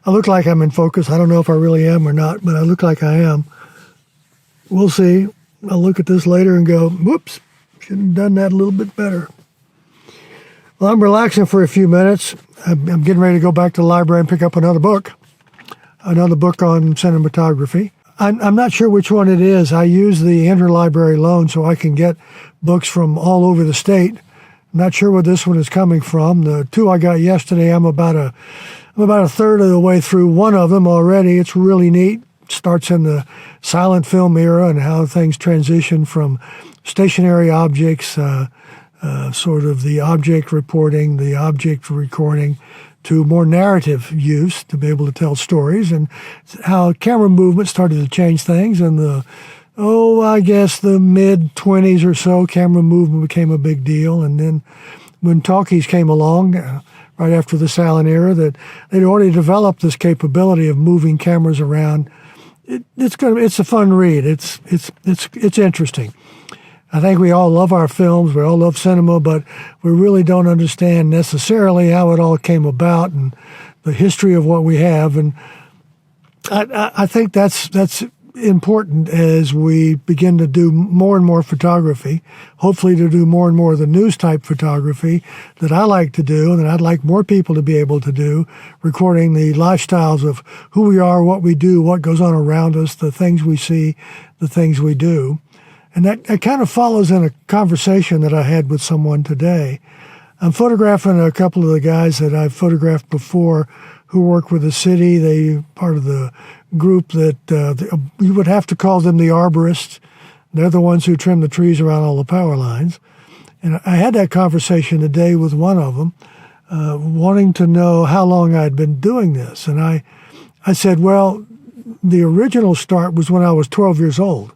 I look like I'm in focus. I don't know if I really am or not, but I look like I am. We'll see. I'll look at this later and go, whoops, should have done that a little bit better. Well, I'm relaxing for a few minutes. I'm getting ready to go back to the library and pick up another book on cinematography. I'm not sure which one it is. I use the interlibrary loan so I can get books from all over the state. I'm not sure where this one is coming from. The two I got yesterday, I'm about a third of the way through one of them already. It's really neat. It starts in the silent film era and how things transition from stationary objects, sort of the object reporting, the object recording, to more narrative use to be able to tell stories, and how camera movement started to change things. And I guess the mid-20s or so, camera movement became a big deal. And then when talkies came along, right after the silent era, that they'd already developed this capability of moving cameras around. It's a fun read. It's interesting. I think we all love our films, we all love cinema, but we really don't understand necessarily how it all came about and the history of what we have. And I think that's important as we begin to do more and more photography, hopefully to do more and more of the news-type photography that I like to do and that I'd like more people to be able to do, recording the lifestyles of who we are, what we do, what goes on around us, the things we see, the things we do. And that kind of follows in a conversation that I had with someone today. I'm photographing a couple of the guys that I've photographed before who work with the city. They part of the group that you would have to call them the arborists. They're the ones who trim the trees around all the power lines. And I had that conversation today with one of them, wanting to know how long I'd been doing this. And I said, well, the original start was when I was 12 years old.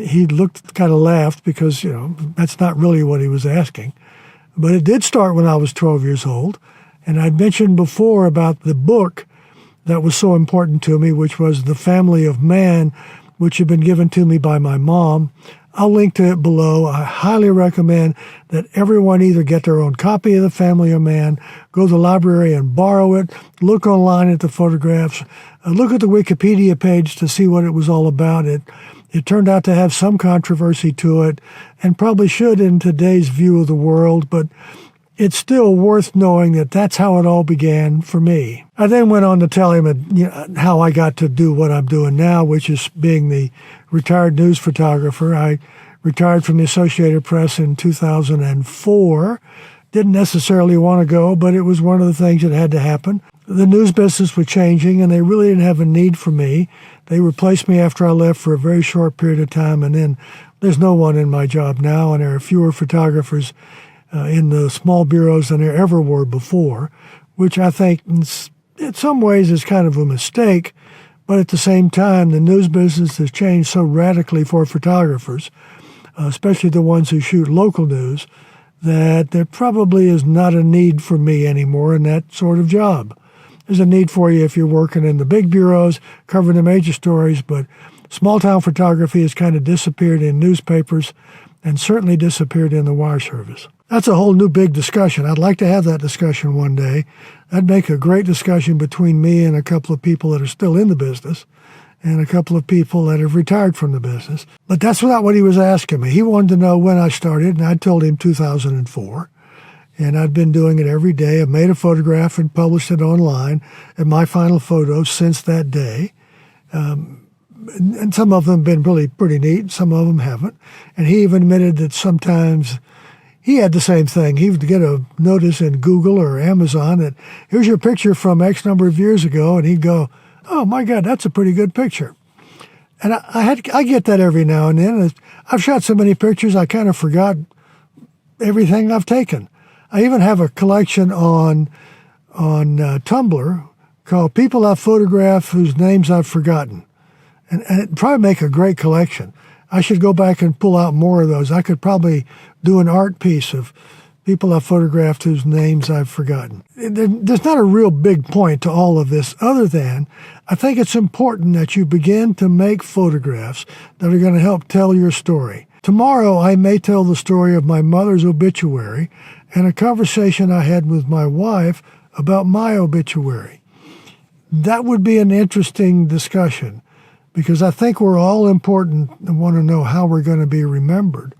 He kind of laughed because, that's not really what he was asking. But it did start when I was 12 years old. And I'd mentioned before about the book that was so important to me, which was The Family of Man, which had been given to me by my mom. I'll link to it below. I highly recommend that everyone either get their own copy of The Family of Man, go to the library and borrow it, look online at the photographs, look at the Wikipedia page to see what it was all about. It turned out to have some controversy to it, and probably should in today's view of the world, but it's still worth knowing that that's how it all began for me. I then went on to tell him how I got to do what I'm doing now, which is being the retired news photographer. I retired from the Associated Press in 2004. Didn't necessarily want to go, but it was one of the things that had to happen. The news business was changing, and they really didn't have a need for me. They replaced me after I left for a very short period of time, and then there's no one in my job now, and there are fewer photographers in the small bureaus than there ever were before, which I think in some ways is kind of a mistake. But at the same time, the news business has changed so radically for photographers, especially the ones who shoot local news, that there probably is not a need for me anymore in that sort of job. There's a need for you if you're working in the big bureaus, covering the major stories, but small-town photography has kind of disappeared in newspapers and certainly disappeared in the wire service. That's a whole new big discussion. I'd like to have that discussion one day. That'd make a great discussion between me and a couple of people that are still in the business and a couple of people that have retired from the business. But that's not what he was asking me. He wanted to know when I started, and I told him 2004. And I've been doing it every day. I've made a photograph and published it online and my final photos since that day. And some of them have been really pretty neat. Some of them haven't. And he even admitted that sometimes he had the same thing. He would get a notice in Google or Amazon that here's your picture from X number of years ago. And he'd go, oh my God, that's a pretty good picture. And I get that every now and then. I've shot so many pictures, I kind of forgot everything I've taken. I even have a collection on Tumblr called People I've Photographed Whose Names I've Forgotten. And it'd probably make a great collection. I should go back and pull out more of those. I could probably do an art piece of people I've photographed whose names I've forgotten. There's not a real big point to all of this other than I think it's important that you begin to make photographs that are going to help tell your story. Tomorrow, I may tell the story of my mother's obituary and a conversation I had with my wife about my obituary. That would be an interesting discussion, because I think we're all important and want to know how we're going to be remembered,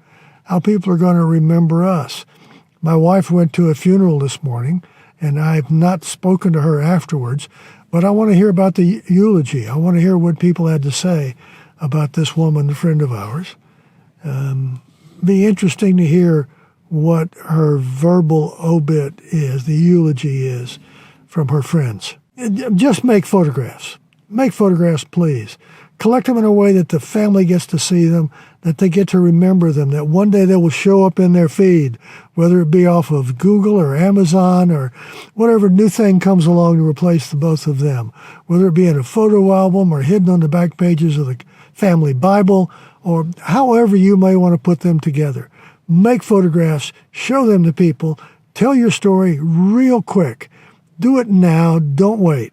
how people are going to remember us. My wife went to a funeral this morning, and I've not spoken to her afterwards, but I want to hear about the eulogy. I want to hear what people had to say about this woman, a friend of ours. Be interesting to hear what her verbal obit is, the eulogy is, from her friends. Just make photographs. Make photographs, please. Collect them in a way that the family gets to see them, that they get to remember them, that one day they will show up in their feed, whether it be off of Google or Amazon or whatever new thing comes along to replace the both of them, whether it be in a photo album or hidden on the back pages of the family Bible, or however you may want to put them together. Make photographs, show them to people, tell your story real quick. Do it now, don't wait.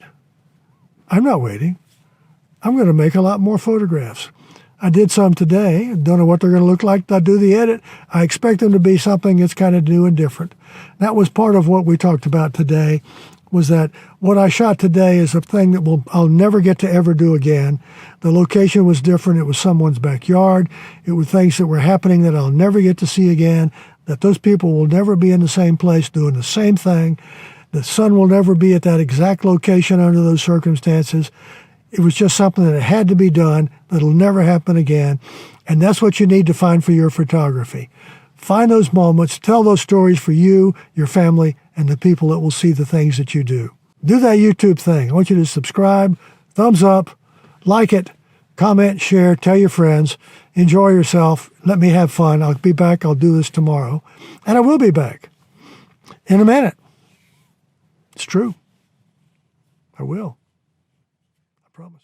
I'm not waiting. I'm going to make a lot more photographs. I did some today. Don't know what they're going to look like. I do the edit. I expect them to be something that's kind of new and different. That was part of what we talked about today, was that what I shot today is a thing that I'll never get to ever do again. The location was different. It was someone's backyard. It was things that were happening that I'll never get to see again, that those people will never be in the same place doing the same thing. The sun will never be at that exact location under those circumstances. It was just something that had to be done, that'll never happen again. And that's what you need to find for your photography. Find those moments, tell those stories for you, your family, and the people that will see the things that you do. Do that YouTube thing. I want you to subscribe, thumbs up, like it, comment, share, tell your friends, enjoy yourself, let me have fun. I'll be back. I'll do this tomorrow. And I will be back in a minute. It's true. I will. I promise.